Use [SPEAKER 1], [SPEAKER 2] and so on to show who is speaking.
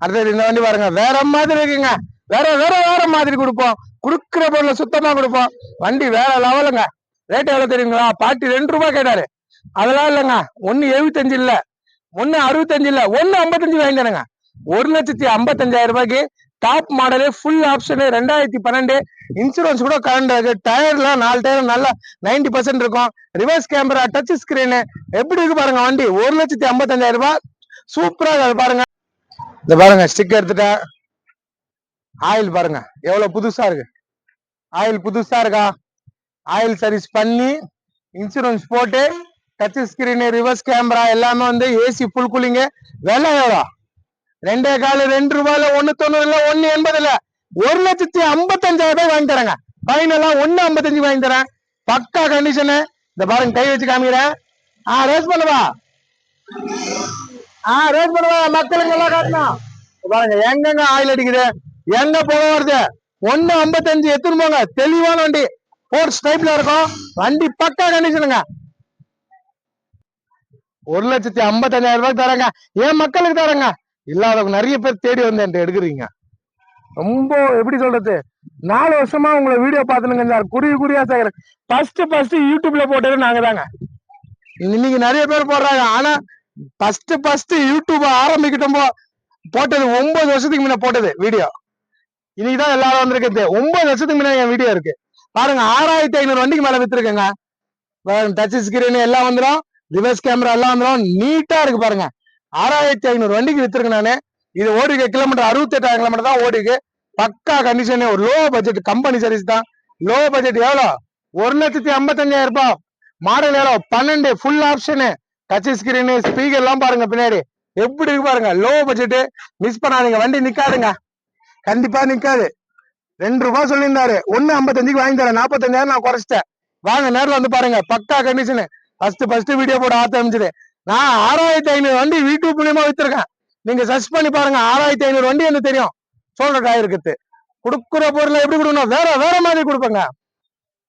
[SPEAKER 1] அடுத்தது இந்த வண்டி பாருங்க, வேற மாதிரி இருக்குங்க. வேற வேற வேற மாதிரி கொடுப்போம். குடுக்கிற பொருளை சுத்தமா கொடுப்போம். வண்டி வேற லெவலுங்க. ரேட் எவ்வளவு தெரியுங்களா? பாட்டி 2 ரூபாய் கேட்டாரு. அதெல்லாம் இல்லைங்க. 1.75 இல்ல, 1.65 இல்ல, 1.55 வாங்கிட்டானுங்க. 1,55,000 ரூபாய்க்கு top model, full option, 2012. Insurance கூட கரண்ட் இருக்கு. டயர்லாம் 4 டயர் நல்லா 90% இருக்கும். ரிவர்ஸ் கேமரா, டச் ஸ்கிரீனு, எப்படி இருக்கு பாருங்க வண்டி. 1,55,000 ரூபாய். சூப்பரா இருக்கு பாருங்க. இந்த பாருங்க ஸ்டிக் எடுத்துட்டேன். ஆயில் பாருங்க எவ்வளவு புதுசா இருக்கு. ஆயில் புதுசா இருக்கா? ஆயில் சர்வீஸ் பண்ணி இன்சூரன்ஸ் போட்டு டச் ஸ்கிரீனு, ரிவர்ஸ் கேமரா எல்லாமே வந்து ஏசி ஃபுல் கூலிங்கு. விலை எவ்வளோ? 2.25, 2 ரூபாயில, 1.90 இல்ல, 1.80 இல்ல, 1,55,000 ரூபாய் வாங்கி தரேங்க. ஃபைனலா 1.55 வாங்கி தரேன். பக்கா கண்டிஷனு. இந்த பாருங்க கை வச்சு காமிக்கிறேன். ரேஸ் பண்ணுவா, ரேஸ் பண்ணுவா, மக்களுங்க எல்லாம் காட்டணும். பாருங்க எங்கெங்க ஆயில் அடிக்குது, எங்க போக வருது. 1.55 எத்தனை போங்க. தெளிவான வண்டி, ஃபோர்ஸ் டைப்ல இருக்கும் வண்டி. பக்கா கண்டிஷனுங்க. 1,55,000 ரூபாய் தரேங்க. ஏன் மக்களுக்கு தரேங்க. இல்லாதவங்க நிறைய பேர் தேடி வந்து என்கிட்ட எடுக்கிறீங்க. ரொம்ப எப்படி சொல்றது, 4 வருஷமா உங்களை வீடியோ பார்த்துனுங்க. குறியா சேர்க்கிறேன். ஃபர்ஸ்ட் யூடியூப்ல போட்டது நாங்க தாங்க. இன்னைக்கு நிறைய பேர் போடுறாங்க. ஆனா ஃபர்ஸ்ட் யூடியூப் ஆரம்பிக்கிட்டோம் போட்டது 9 வருஷத்துக்கு முன்ன போட்டது வீடியோ. இன்னைக்குதான் எல்லாரும் வந்திருக்குது. 9 வருஷத்துக்கு முன்னாடி என் வீடியோ இருக்கு பாருங்க. 6,500 வண்டிக்கு மேல வித்துருக்கேங்க. டச் ஸ்கிரீன் எல்லாம் வந்துடும், ரிவர்ஸ் கேமரா எல்லாம் வந்துடும். நீட்டா இருக்கு பாருங்க. 6,500 வண்டிக்கு வித்துருக்கேன் நானு. இது ஓடிக்கு கிலோமீட்டர் 68,000 கிலோமீட்டர் தான் ஓடிக்கு. பக்கா கண்டிஷன். ஒரு லோ பட்ஜெட் கம்பெனி சர்வீஸ் தான். லோ பட்ஜெட் எவ்வளோ? 1,55,000 ரூபாய். மாடல் எவ்வளோ? 12, full option, touch screen, speaker எல்லாம் பாருங்க பின்னாடி எப்படி இருக்கு பாருங்க. Low budget. மிஸ் பண்ணாதீங்க. வண்டி நிக்காதுங்க, கண்டிப்பா நிக்காது. 2 ரூபாய் சொல்லியிருந்தாரு, 1.55 வாங்கி தரேன். 45,000 நான் குறைச்சிட்டேன். வாங்க நேரில் வந்து பாருங்க. பக்கா கண்டிஷனு. ஃபர்ஸ்ட் வீடியோ போட ஆரம்பிச்சது நான். 6,500 வண்டி யூடியூப் மூலியமா வித்துருக்கேன். நீங்க சர்ச் பண்ணி பாருங்க. 6,500 வண்டி எனக்கு தெரியும். சோல்டர் ஆயிருக்குது. கொடுக்குற பொருளை எப்படி கொடுக்கணும், வேற வேற மாதிரி கொடுப்பேங்க.